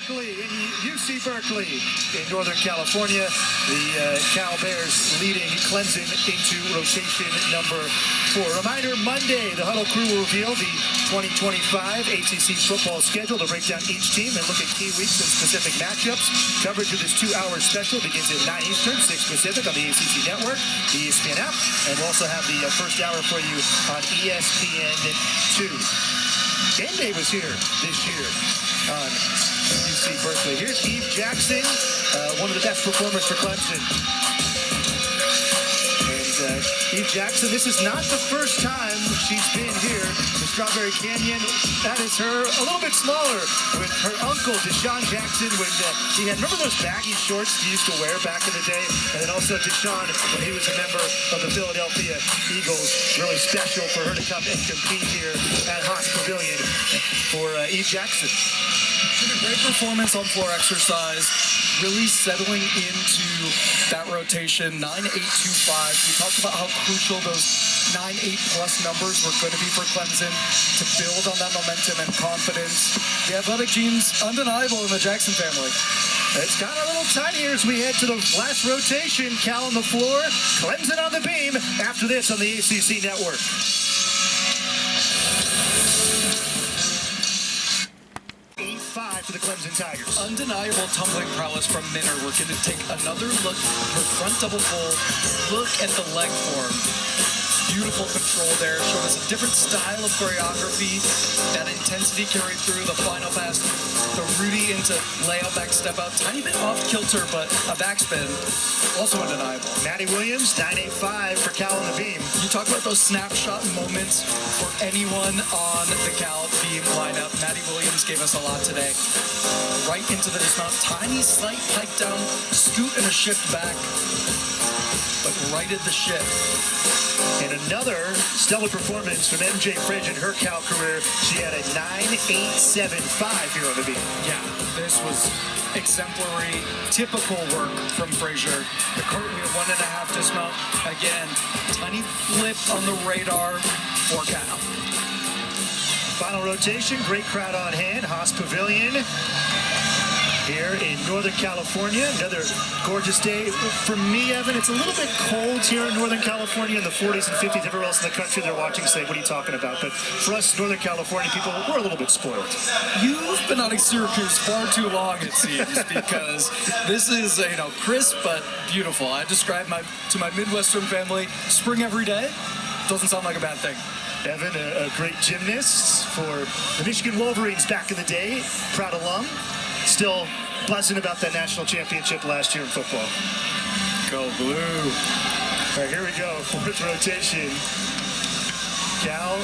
Berkeley, in UC Berkeley in Northern California. The Cal Bears leading Clemson into rotation number 4. Reminder, Monday, the Huddle crew will reveal the 2025 ACC football schedule to break down each team and look at key weeks and specific matchups. Coverage of this 2-hour special begins at 9 Eastern, 6 Pacific on the ACC Network, the ESPN app, and we'll also have the first hour for you on ESPN2. Game Day was here this year on UC Berkeley. Here's Eve Jackson, one of the best performers for Clemson. And Eve Jackson, this is not the first time she's been here. The Strawberry Canyon, that is her, a little bit smaller, with her uncle, Deshaun Jackson, when he had, remember those baggy shorts he used to wear back in the day? And then also Deshaun, when he was a member of the Philadelphia Eagles. Really special for her to come and compete here at Haas Pavilion for Eve Jackson. Great performance on floor exercise, really settling into that rotation, 9-8-2-5. We talked about how crucial those 9-8 plus numbers were going to be for Clemson to build on that momentum and confidence. The athletic genes undeniable in the Jackson family. It's got a little tinier as we head to the last rotation. Cal on the floor, Clemson on the beam after this on the ACC Network. For the Clemson Tigers. Undeniable tumbling prowess from Minner. We're going to take another look, her front double pull, look at the leg form. Beautiful control there, showed us a different style of choreography. That intensity carried through the final pass. The Rudy into layup back step out. Tiny bit off kilter, but a backspin. Also undeniable. Maddie Williams, 9-8-5 for Cal on the beam. You talk about those snapshot moments for anyone on the Cal beam lineup. Maddie Williams gave us a lot today. Right into the dismount. Tiny slight pike down, scoot and a shift back. But righted the ship. And another stellar performance from MJ Fridge in her Cal career. She had a 9-8-7-5 here on the beam. Yeah, this was exemplary, typical work from Frazier. The cartwheel, 1.5 dismount. Again, tiny flip on the radar for Cal. Final rotation, great crowd on hand. Haas Pavilion here in Northern California. Another gorgeous day. For me, Evan, it's a little bit cold here in Northern California in the 40s and 50s. Everywhere else in the country they're watching say, what are you talking about? But for us Northern California people, we're a little bit spoiled. You've been out of Syracuse far too long, it seems, because this is, crisp but beautiful. I describe to my Midwestern family, spring every day. Doesn't sound like a bad thing. Evan, a great gymnast for the Michigan Wolverines back in the day. Proud alum. Still buzzing about that national championship last year in football. Go blue. All right, here we go. 4th rotation. Cal,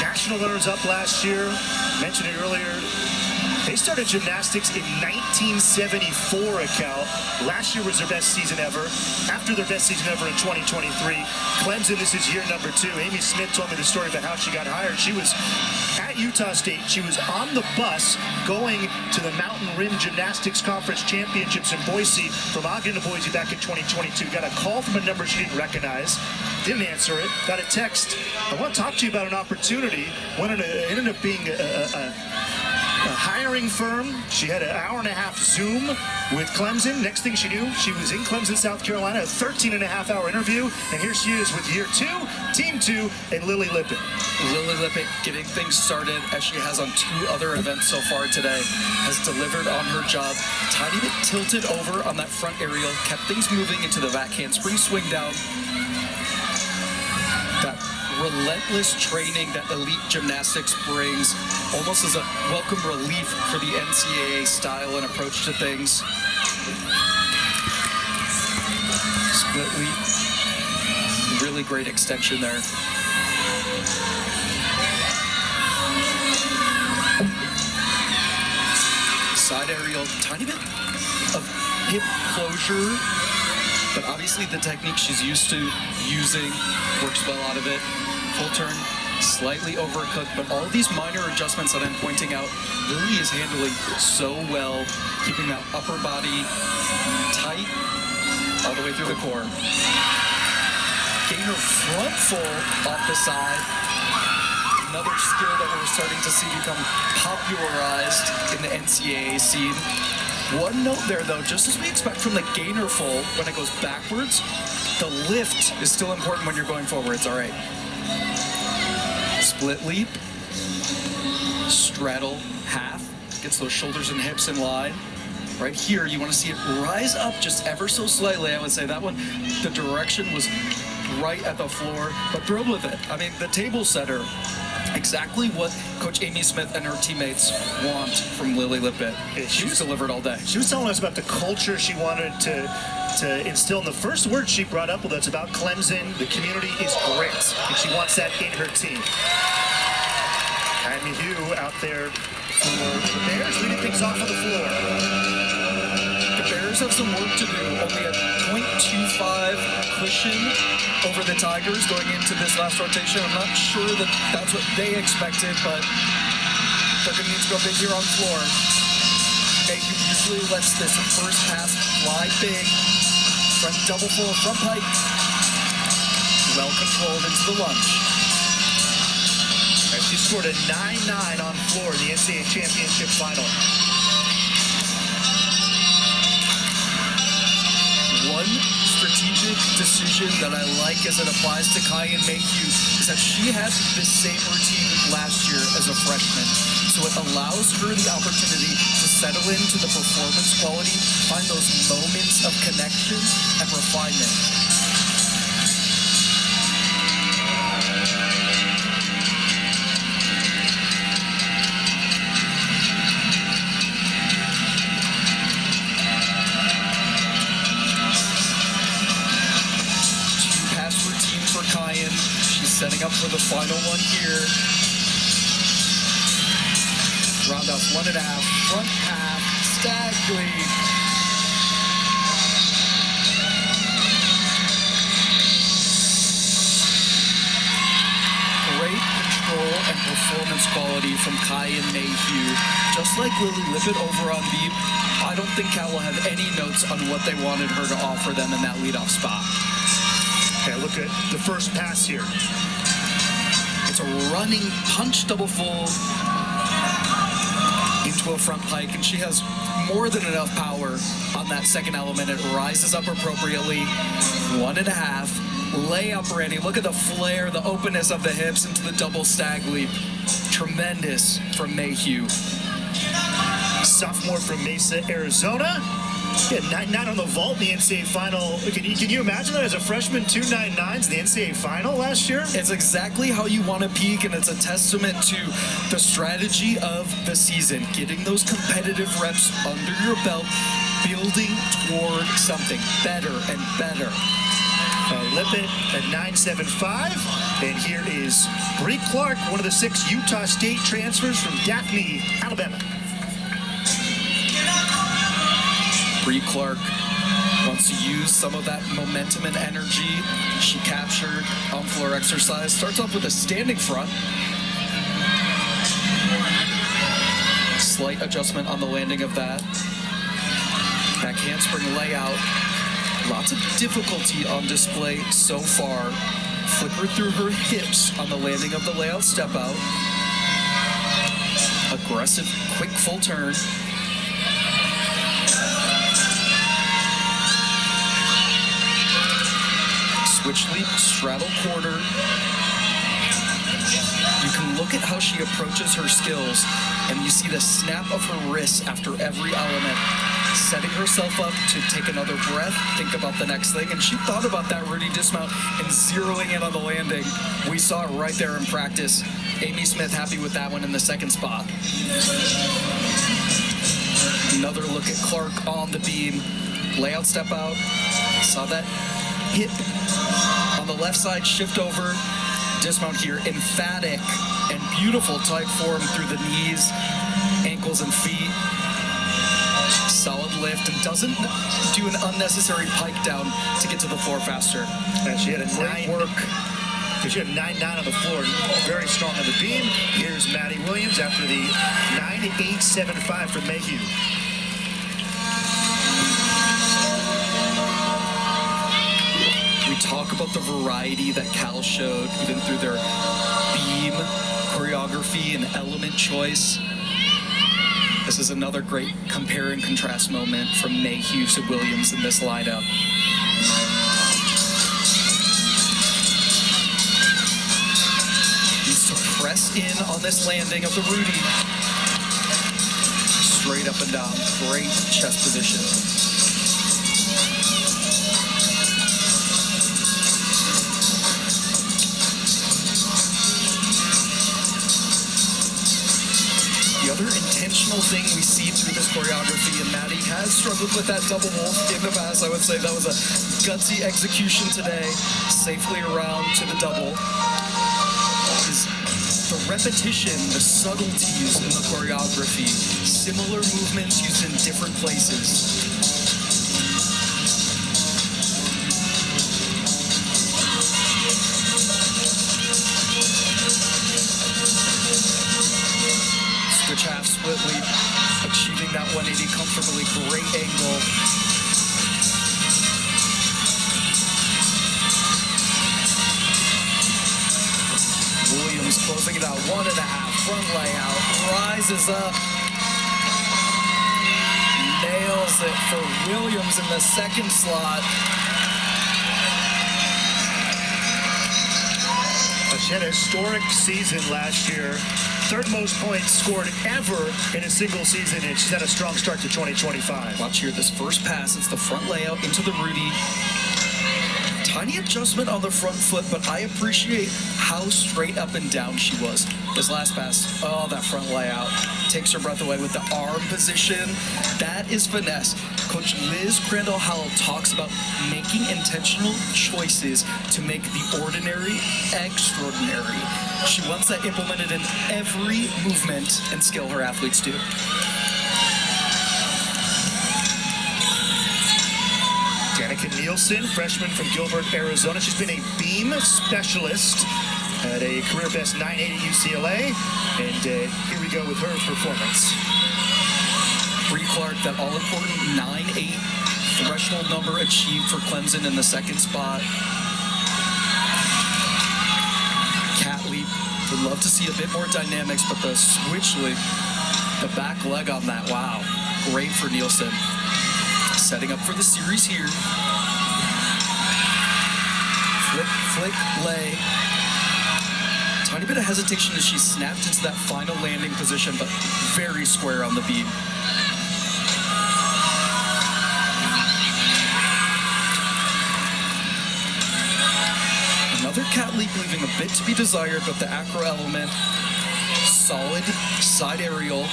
national runners-up last year. Mentioned it earlier. They started gymnastics in 1974 at Cal. Last year was their best season ever. After their best season ever in 2023. Clemson, this is year number 2. Amy Smith told me the story about how she got hired. She was at Utah State. She was on the bus going to the Mountain Rim Gymnastics Conference Championships in Boise from Ogden to Boise back in 2022. Got a call from a number she didn't recognize. Didn't answer it. Got a text. I want to talk to you about an opportunity. Ended up being a hiring firm. She had an hour-and-a-half Zoom with Clemson. Next thing she knew, she was in Clemson, South Carolina, a 13-and-a-half-hour interview. And here she is with year 2, team 2, and Lily Lippett. Lily Lippett getting things started as she has on 2 other events so far today. Has delivered on her job. Tiny bit tilted over on that front aerial. Kept things moving into the back handspring swing down. That relentless training that elite gymnastics brings, almost as a welcome relief for the NCAA style and approach to things. Split leap, really great extension there. Side aerial, tiny bit of hip closure, but obviously the technique she's used to using works well out of it. Full turn, slightly overcooked, but all of these minor adjustments that I'm pointing out, Lily is handling so well, keeping that upper body tight all the way through the core. Getting her front full off the side. another skill that we're starting to see become popularized in the NCAA scene. One note there, though, just as we expect from the gainer full when it goes backwards, the lift is still important when you're going forwards. All right. Split leap, straddle, half, gets those shoulders and hips in line. Right here, you want to see it rise up just ever so slightly. I would say that one, the direction was right at the floor, but thrilled with it. I mean, the table setter, exactly what Coach Amy Smith and her teammates want from Lily Lippett. She's delivered all day. She was telling us about the culture she wanted to instill. And the first word she brought up with us about Clemson, the community is grit, and she wants that in her team. Amy Hugh out there for the Bears, leading things off on the floor. The Bears have some work to do. Only a 0.25 cushion over the Tigers going into this last rotation. I'm not sure that that's what they expected, but they're going to need to go big here on the floor. Mayhew usually lets this first pass fly big. Front double full, front pike. Well controlled into the lunge. And she scored a 9-9 on floor in the NCAA championship final. One strategic decision that I like as it applies to Kyan Mayhew is that she had the same routine last year as a freshman. So it allows her the opportunity to settle into the performance quality, find those moments of connection and refinement. Setting up for the final one here. Roundhouse 1.5, front half, stag lead. Great control and performance quality from Kyan Mayhew. Just like Lily Lippett over on deep, I don't think Cal will have any notes on what they wanted her to offer them in that leadoff spot. Okay, look at the first pass here. It's a running punch double full into a front pike, and she has more than enough power on that second element. It rises up appropriately. 1.5. Layup ready. Look at the flare, the openness of the hips into the double stag leap. Tremendous from Mayhew. Sophomore from Mesa, Arizona. Yeah, 9-9 on the vault in the NCAA final. Can you imagine that as a freshman, 2 9-9s in the NCAA final last year? It's exactly how you want to peak, and it's a testament to the strategy of the season. Getting those competitive reps under your belt, building toward something better and better. Lippett at 9.75. And here is Bree Clark, one of the 6 Utah State transfers from Daphne, Alabama. Bree Clark wants to use some of that momentum and energy she captured on floor exercise. Starts off with a standing front. Slight adjustment on the landing of that. Back handspring layout. Lots of difficulty on display so far. Flickered through her hips on the landing of the layout step out. Aggressive, quick full turn. Switch leap, straddle quarter. You can look at how she approaches her skills, and you see the snap of her wrists after every element, setting herself up to take another breath, think about the next thing, and she thought about that Rudy dismount and zeroing in on the landing. We saw it right there in practice. Amy Smith happy with that one in the second spot. Another look at Clark on the beam. Layout step out. Saw that hip on the left side shift over. Dismount here. Emphatic and beautiful tight form through the knees, ankles, and feet. Solid lift and doesn't do an unnecessary pike down to get to the floor faster. And she had a Great work. She had 9-9 on the floor, very strong on the beam. Here's Maddie Williams after the 9.875 from Mayhew. We talk about the variety that Cal showed, even through their beam choreography and element choice. This is another great compare and contrast moment from Mayhew to Williams in this lineup. Needs to press in on this landing of the Rudy. Straight up and down, great chest position. The other intentional thing we see through this choreography, and Maddie has struggled with that double wolf in the past, I would say that was a gutsy execution today, safely around to the double, is the repetition, the subtleties in the choreography, similar movements used in different places. Switch half split leap, achieving that 180 comfortably, great angle. Williams closing it out, 1.5, front layout, rises up, nails it for Williams in the second slot. She had a historic season last year. Third most points scored ever in a single season, and she's had a strong start to 2025. Watch here, this first pass, it's the front layout into the Rudy. Tiny adjustment on the front foot, but I appreciate how straight up and down she was. This last pass, oh, that front layout takes her breath away with the arm position. That is finesse. Coach Liz Crandall-Howell talks about making intentional choices to make the ordinary extraordinary. She wants that implemented in every movement and skill her athletes do. Danica Nielsen, freshman from Gilbert, Arizona. She's been a beam specialist at a career best 9.8 at UCLA. And here we go with her performance. Bree Clark, that all-important 9.8 threshold number achieved for Clemson in the second spot. Cat leap, would love to see a bit more dynamics, but the switch leap, the back leg on that, wow, great for Nielsen. Setting up for the series here. Flick, flick, lay. Tiny bit of hesitation as she snapped into that final landing position, but very square on the beam. Another cat leap, leaving a bit to be desired, but the acro element, solid side aerial.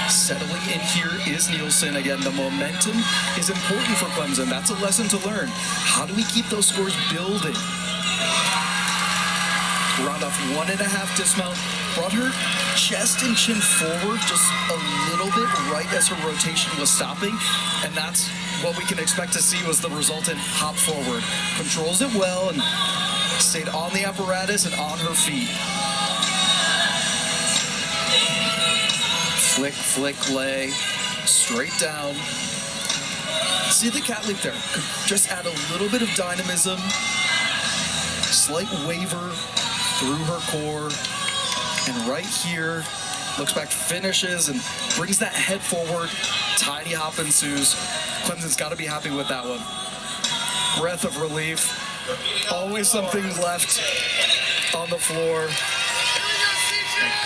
Settling in here is Nielsen. Again, the momentum is important for Clemson. That's a lesson to learn. How do we keep those scores building? Round off 1.5 dismount. Brought her chest and chin forward just a little bit right as her rotation was stopping. And that's what we can expect to see was the resultant hop forward. Controls it well and stayed on the apparatus and on her feet. Flick, flick, lay, straight down. See the cat leap there. Could just add a little bit of dynamism. Slight waver through her core. And right here, looks back, finishes, and brings that head forward. Tiny hop ensues. Clemson's got to be happy with that one. Breath of relief. Always something left on the floor.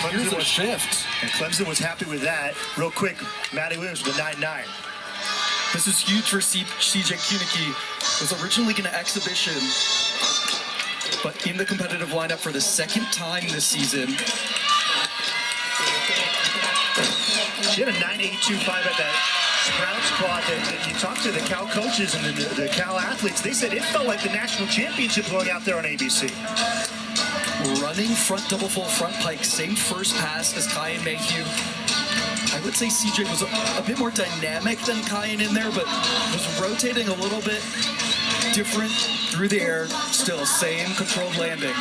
Here's a shift. And Clemson was happy with that. Real quick, Maddie Williams with a 9.9. This is huge for CJ Kunicki. Was originally going to exhibition, but in the competitive lineup for the second time this season. She had a 9.825 at that Sprout squad that you talked to the Cal coaches and the Cal athletes. They said it felt like the national championship going out there on ABC. Running front double full front pike, same first pass as Kyan Mayhew. I would say CJ was a bit more dynamic than Kyan in there, but was rotating a little bit different through the air. Still same controlled landing.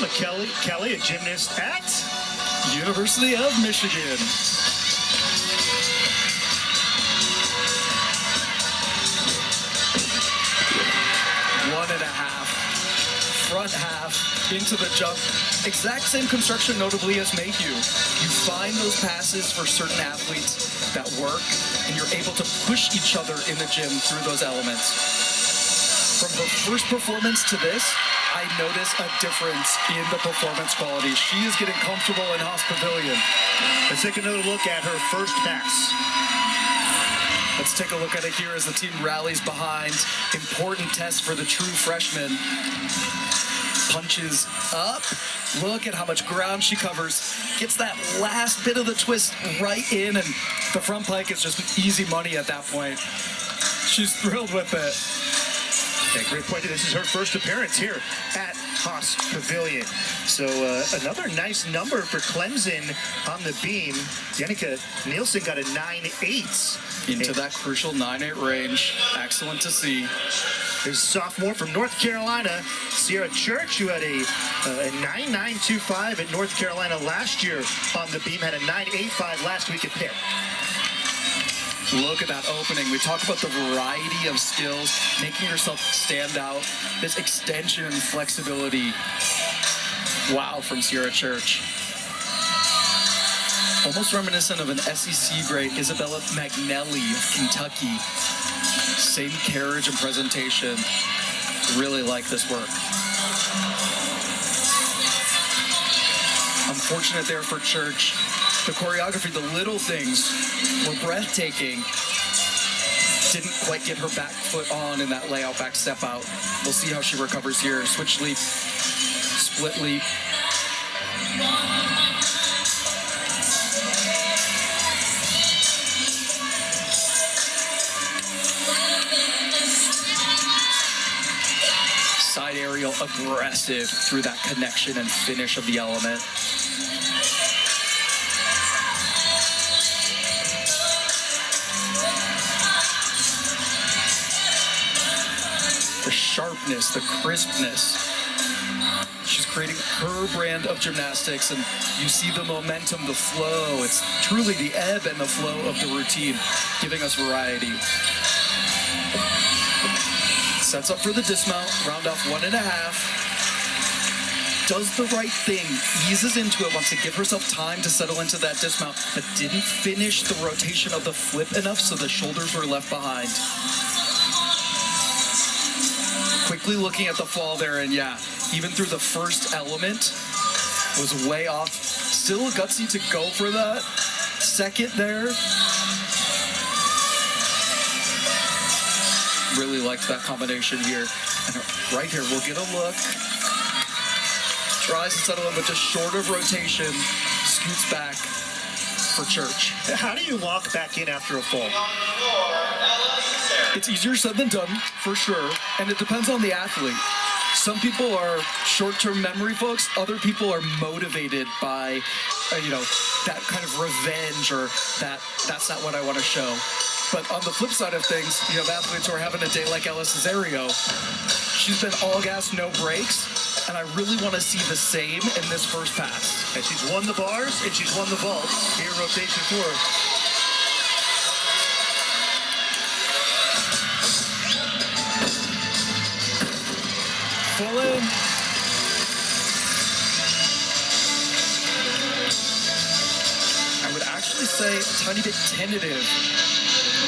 Kelly, a gymnast at University of Michigan. 1.5. Front half into the jump. Exact same construction notably as Mayhew. You find those passes for certain athletes that work, and you're able to push each other in the gym through those elements. From her first performance to this, I notice a difference in the performance quality. She is getting comfortable in Haas Pavilion. Let's take another look at her first pass. Let's take a look at it here as the team rallies behind. Important test for the true freshman. Punches up. Look at how much ground she covers. Gets that last bit of the twist right in, and the front pike is just easy money at that point. She's thrilled with it. Yeah, great point. This is her first appearance here at Haas Pavilion. So another nice number for Clemson on the beam. Yannicka Nielsen got a 9.8. Into that crucial 9.8 range. Excellent to see. There's a sophomore from North Carolina, Sierra Church, who had a 9.925 at North Carolina last year on the beam, had a 9.85 last week at Pitt. Look at that opening. We talk about the variety of skills, making yourself stand out. This extension and flexibility. Wow, from Sierra Church. Almost reminiscent of an SEC great, Isabella McNally of Kentucky. Same carriage and presentation. Really like this work. Unfortunate there for Church. The choreography, the little things were breathtaking. Didn't quite get her back foot on in that layout, back step out. We'll see how she recovers here. Switch leap, split leap. Side aerial, aggressive through that connection and finish of the element. The sharpness, the crispness. She's creating her brand of gymnastics, and you see the momentum, the flow. It's truly the ebb and the flow of the routine, giving us variety. Sets up for the dismount, round off 1.5. Does the right thing, eases into it, wants to give herself time to settle into that dismount, but didn't finish the rotation of the flip enough, so the shoulders were left behind. Quickly looking at the fall there, and yeah, even through the first element, was way off. Still gutsy to go for that. Second there. Really liked that combination here. And right here, we'll get a look. Tries to settle in with just short of rotation. Scoots back for Church. How do you lock back in after a fall? It's easier said than done, for sure. And it depends on the athlete. Some people are short-term memory folks. Other people are motivated by, that kind of revenge, or that's not what I want to show. But on the flip side of things, you have athletes who are having a day like Ella Cesario. She's been all gas, no brakes, and I really want to see the same in this first pass. And she's won the bars, and she's won the vault. Here, rotation for her. Full in. I would actually say a tiny bit tentative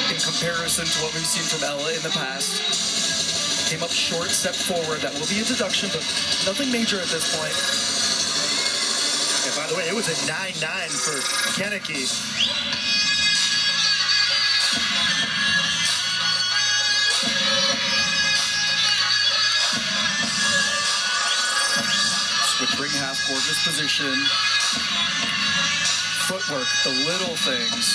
in comparison to what we've seen from Ella in the past. Came up short, step forward. That will be a deduction, but nothing major at this point. And by the way, it was a 9.9 for Kennedy. Switch ring half, gorgeous position. Footwork, the little things.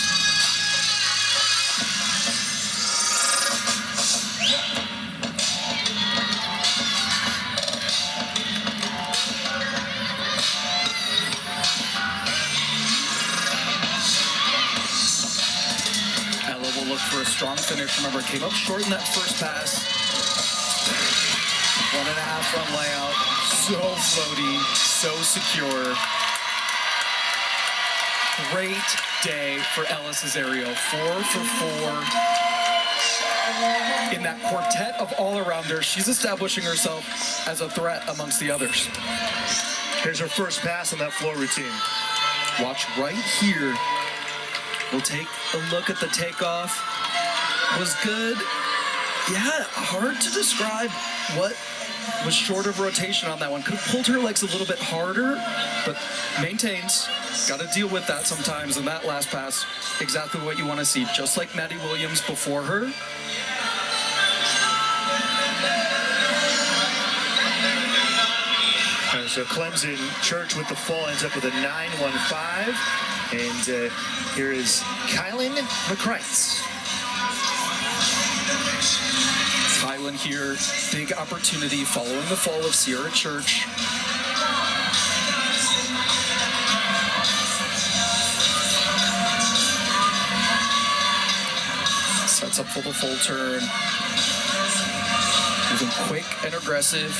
For a strong finish. Remember, came up short in that first pass. 1.5 run layout. So floaty, so secure. Great day for Ella Cesario. 4 for 4. In that quartet of all-arounders, she's establishing herself as a threat amongst the others. Here's her first pass on that floor routine. Watch right here. We'll take a look at the takeoff. Was good. Yeah, hard to describe what was short of rotation on that one. Could have pulled her legs a little bit harder, but maintains. Got to deal with that sometimes. And that last pass, exactly what you want to see. Just like Maddie Williams before her. So Clemson Church with the fall ends up with a 9-1-5. And here is Kylan McCreitz. Kylan here, big opportunity following the fall of Sierra Church. Sets up for the full turn. Moving quick and aggressive.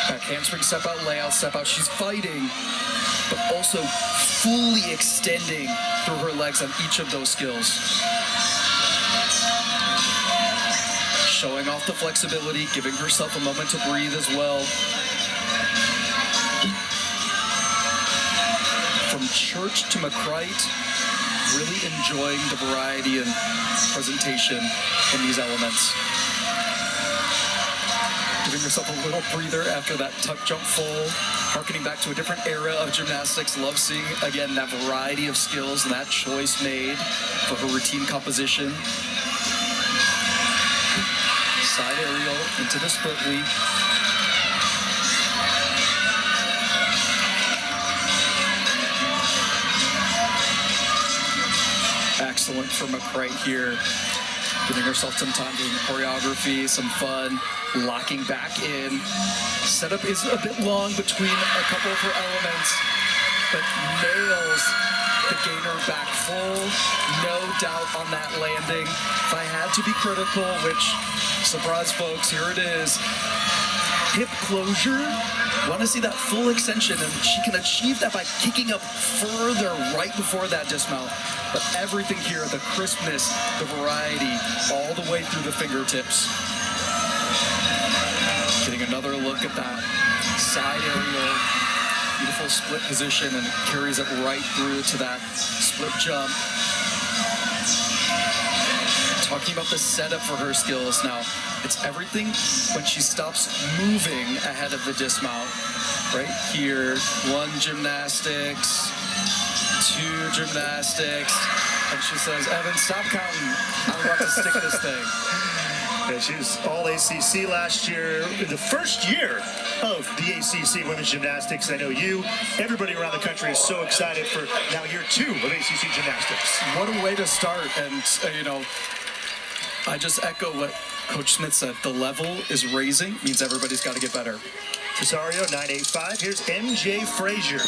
Back handspring, step out, layout, step out. She's fighting, but also fully extending through her legs on each of those skills. Showing off the flexibility, giving herself a moment to breathe as well. From Church to McCreight, really enjoying the variety and presentation in these elements. Giving herself a little breather after that tuck jump full, harkening back to a different era of gymnastics. Love seeing, again, that variety of skills and that choice made for her routine composition. Side aerial into the split leap. Excellent for McCreight here. Giving herself some time doing choreography, some fun, locking back in. Setup is a bit long between a couple of her elements, but nails the gainer back full. No doubt on that landing. If I had to be critical, which, surprise folks, here it is. Hip closure. Want to see that full extension, and she can achieve that by kicking up further right before that dismount. But everything here, the crispness, the variety, all the way through the fingertips. Getting another look at that side aerial, beautiful split position, and carries it right through to that split jump. Talking about the setup for her skills now, it's everything when she stops moving ahead of the dismount. Right here, 1 gymnastics, 2 gymnastics, and she says, Evan, stop counting. I'm about to stick this thing. Yeah, she was all ACC last year, in the first year of the ACC Women's Gymnastics. I know you, everybody around the country is so excited for now year 2 of ACC Gymnastics. What a way to start, and you know, I just echo what Coach Smith said. The level is raising, means everybody's got to get better. Cesario, 9.85. Here's MJ Frazier.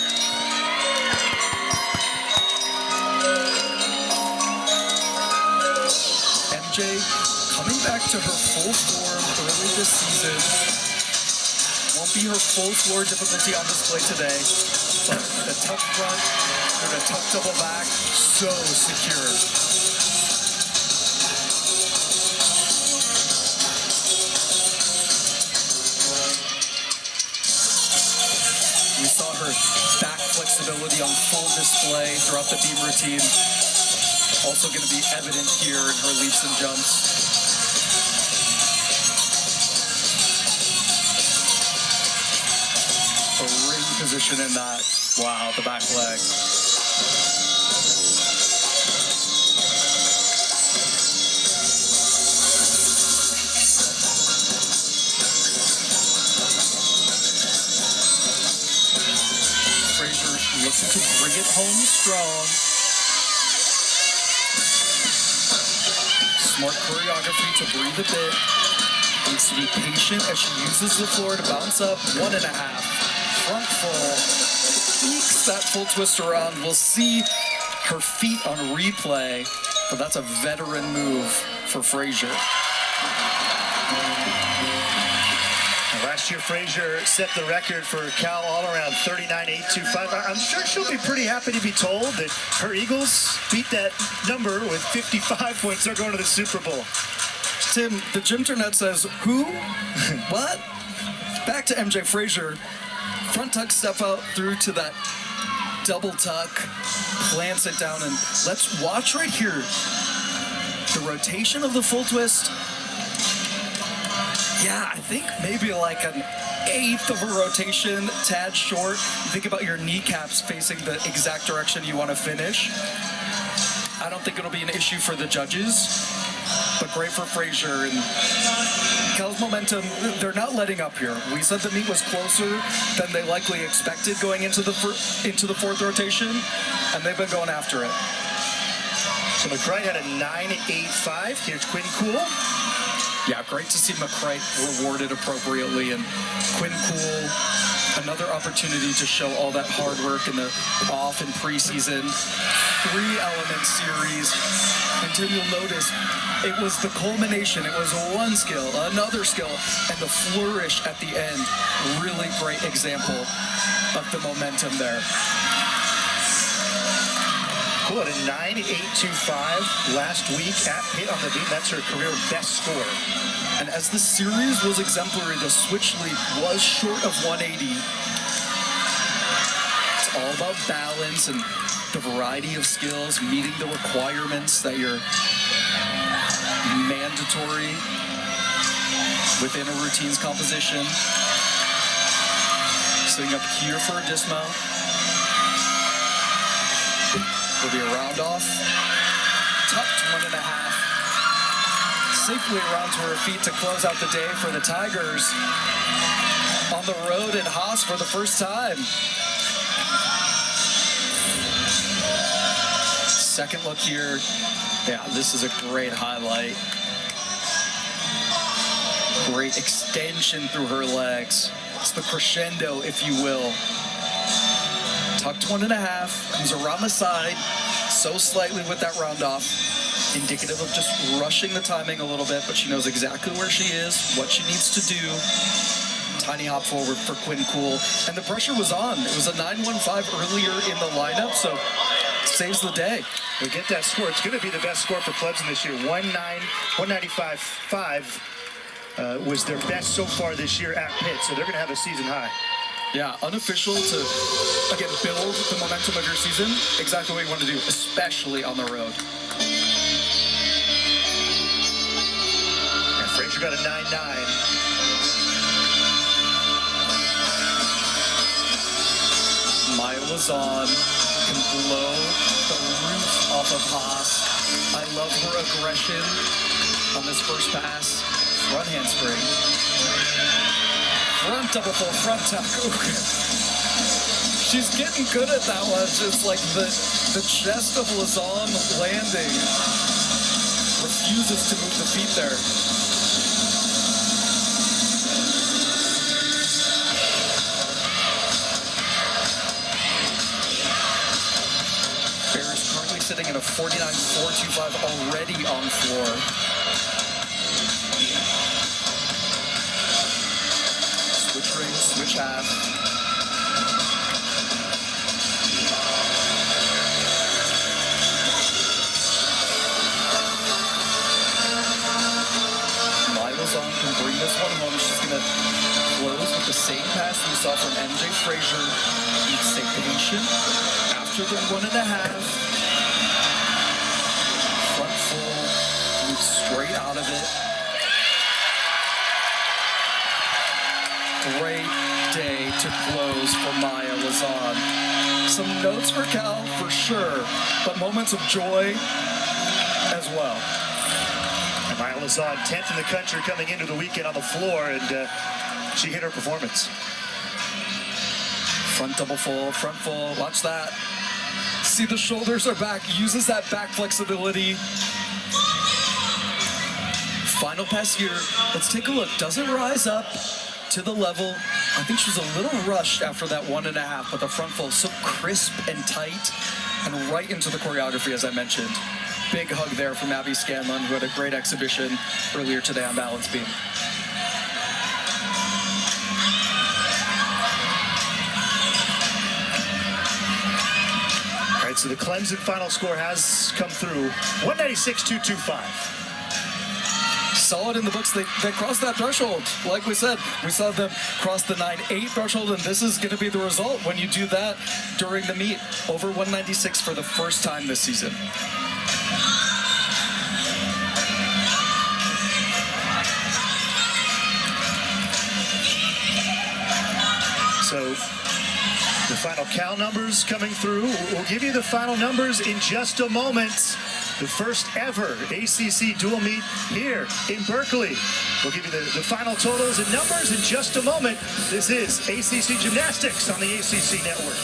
MJ coming back to her full form early this season. Won't be her full floor difficulty on display today, but the tuck front or the tuck double back, so secure. We saw her back flexibility on full display throughout the beam routine. Also going to be evident here in her leaps and jumps. A ring position in that. Wow, the back leg. Looking to bring it home strong. Smart choreography to breathe a bit. Needs to be patient as she uses the floor to bounce up. 1.5. Front full. Eeks that full twist around. We'll see her feet on replay, but that's a veteran move for Frazier. Last year, Frazier set the record for Cal all around 39.825. I'm sure she'll be pretty happy to be told that her Eagles beat that number with 55 points. They're going to the Super Bowl. Tim, the Gymternet says, who? What? Back to MJ Frazier. Front tuck step out through to that double tuck, plants it down, and let's watch right here. The rotation of the full twist. Yeah, I think maybe like an eighth of a rotation, tad short. You think about your kneecaps facing the exact direction you want to finish. I don't think it'll be an issue for the judges, but great for Frazier. And Cal's momentum, they're not letting up here. We said the meet was closer than they likely expected going into the fourth rotation, and they've been going after it. So McCray had a 9.85. Here's Quinn Cool. Yeah, great to see McCray rewarded appropriately, and Quinn Cool, another opportunity to show all that hard work in the off and preseason. 3-element series. And Tim, you'll notice it was the culmination. It was one skill, another skill, and the flourish at the end. Really great example of the momentum there. Cool, at a 9.825 last week at Pitt on the beat. That's her career best score. And as the series was exemplary, the switch lead was short of 180. It's all about balance and the variety of skills, meeting the requirements that you're mandatory within a routine's composition. Sitting up here for a dismount. Will be a round off. Tucked 1.5. Safely around to her feet to close out the day for the Tigers. On the road at Haas for the first time. Second look here. Yeah, this is a great highlight. Great extension through her legs. It's the crescendo, if you will. Tucked 1.5, comes around the side, so slightly with that round off. Indicative of just rushing the timing a little bit, but she knows exactly where she is, what she needs to do. Tiny hop forward for Quinn Cool, and the pressure was on. It was a 9.15 earlier in the lineup, so saves the day. We get that score. It's going to be the best score for Clemson this year. 195.5 was their best so far this year at Pitt, so they're going to have a season high. Yeah, unofficial to, again, build the momentum of your season. Exactly what you want to do, especially on the road. And Frazier got a 9.9. Maya Lazan can blow the roof off of Haas. I love her aggression on this first pass. Front handspring. Front double full, front tuck. She's getting good at that one. Just like the chest of Lazan landing. Refuses to move the feet there. Bears currently sitting at a 49.425 already on floor. Switch half. Lazan can bring this one home. She's going to close with the same pass we saw from MJ Frazier. Stay patient. After the 1.5. Front full. Move straight out of it. Great day to close for Maya Lazan. Some notes for Cal, for sure, but moments of joy as well. And Maya Lazan, 10th in the country coming into the weekend on the floor, and she hit her performance. Front double full, front full, watch that. See, the shoulders are back, uses that back flexibility. Final pass here, let's take a look. Doesn't rise up to the level. I think she was a little rushed after that 1.5, but the front full so crisp and tight and right into the choreography, as I mentioned. Big hug there from Abby Scanlon, who had a great exhibition earlier today on balance beam. right, so the Clemson final score has come through. 196-225. Solid in the books. They crossed that threshold. Like we said, we saw them cross the 9-8 threshold, and this is going to be the result when you do that during the meet. Over 196 for the first time this season. So the final Cal numbers coming through. We'll give you the final numbers in just a moment. The first ever ACC dual meet here in Berkeley. We'll give you the final totals and numbers in just a moment. This is ACC Gymnastics on the ACC Network.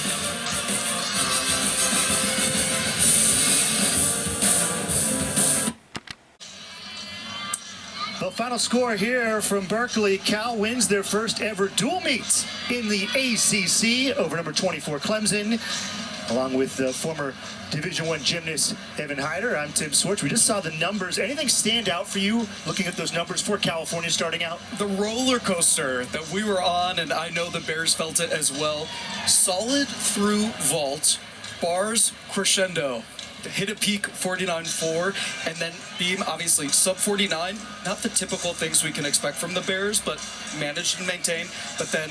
The final score here from Berkeley. Cal wins their first ever dual meet in the ACC over number 24 Clemson, along with former Division I gymnast Evan Hyder. I'm Tim Swartz. We just saw the numbers. Anything stand out for you looking at those numbers for California starting out? The roller coaster that we were on, and I know the Bears felt it as well. Solid through vault, bars crescendo. Hit a peak 49.4, and then beam obviously sub 49. Not the typical things we can expect from the Bears, but managed to maintain. But then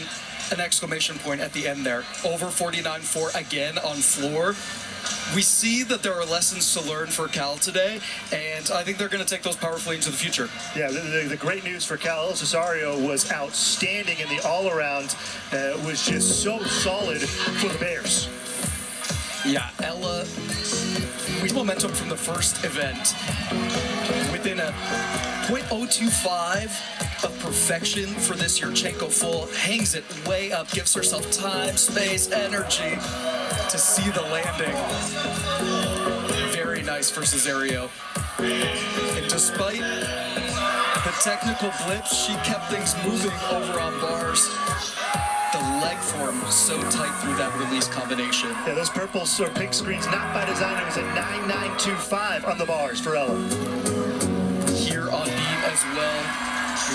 an exclamation point at the end there. Over 49.4 again on floor. We see that there are lessons to learn for Cal today, and I think they're going to take those powerfully into the future. Yeah, the great news for Cal, El Cesario was outstanding, and the all-around was just so solid for the Bears. Yeah, Ella, we momentum from the first event within a .025 of perfection for this Yurchenko full, hangs it way up, gives herself time, space, energy to see the landing. Very nice for Cesario. And despite the technical blips, she kept things moving over on bars. The leg form was so tight through that release combination. Yeah, those purple or pink screens, not by design. It was a 9.925 on the bars for Ella. Here on beam as well.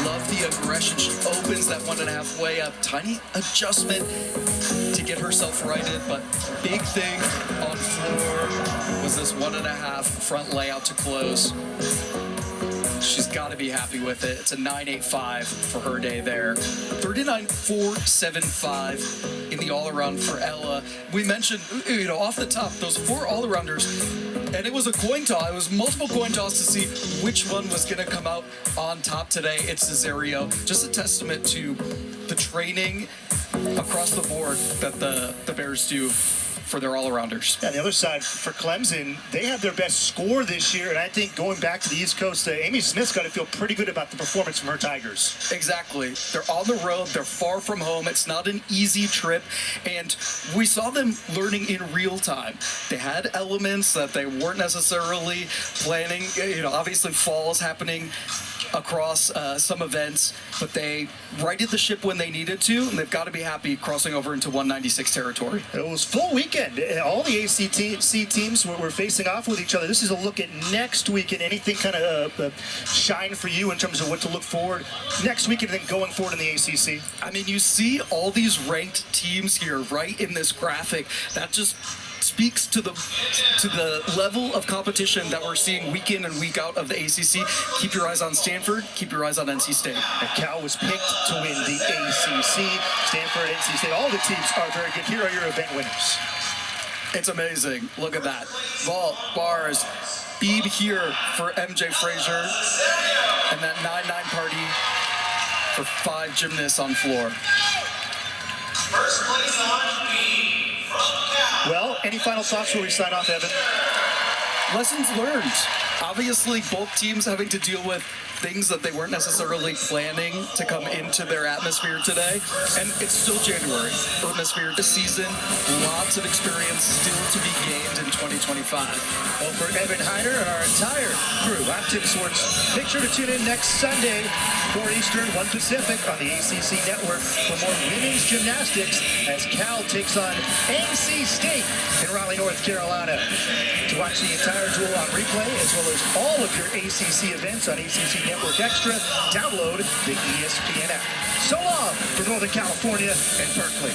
Love the aggression. She opens that 1.5 way up. Tiny adjustment to get herself righted, but big thing on floor was this 1.5 front layout to close. She's got to be happy with it. It's a 9.85 for her day there. 39.475 in the all-around for Ella. We mentioned, off the top, those 4 all-arounders, and it was a coin toss. It was multiple coin toss to see which one was going to come out on top today. It's Cesario. Just a testament to the training across the board that the Bears do for their all-arounders. Yeah, on the other side, for Clemson, they have their best score this year, and I think going back to the East Coast, Amy Smith's got to feel pretty good about the performance from her Tigers. Exactly. They're on the road. They're far from home. It's not an easy trip, and we saw them learning in real time. They had elements that they weren't necessarily planning. Obviously falls happening across some events, but they righted the ship when they needed to, and they've got to be happy crossing over into 196 territory. It was full weekend. All the ACC teams were facing off with each other. This is a look at next weekend. Anything kind of shine for you in terms of what to look forward next weekend and then going forward in the ACC? I mean, you see all these ranked teams here right in this graphic. That just speaks to the level of competition that we're seeing week in and week out of the ACC. Keep your eyes on Stanford. Keep your eyes on NC State. And Cal was picked to win the ACC. Stanford, NC State, all the teams are very good. Here are your event winners. It's amazing. Look at that. Vault, bars, beam here for MJ Frazier, and that 9-9 party for 5 gymnasts on floor. First place on beam from Cal. Well, any final thoughts before we sign off, Evan? Lessons learned. Obviously, both teams having to deal with things that they weren't necessarily planning to come into their atmosphere today. And it's still January. Atmosphere this season, lots of experience still to be gained in 2025. Well, for Evan Hyder and our entire crew, I'm Tim Swartz. Make sure to tune in next Sunday, 4 Eastern, 1 Pacific on the ACC Network for more women's gymnastics as Cal takes on NC State in Raleigh, North Carolina. To watch the entire duel on replay, as well as all of your ACC events on ACC Network Extra, download the ESPN app. So long from Northern California and Berkeley.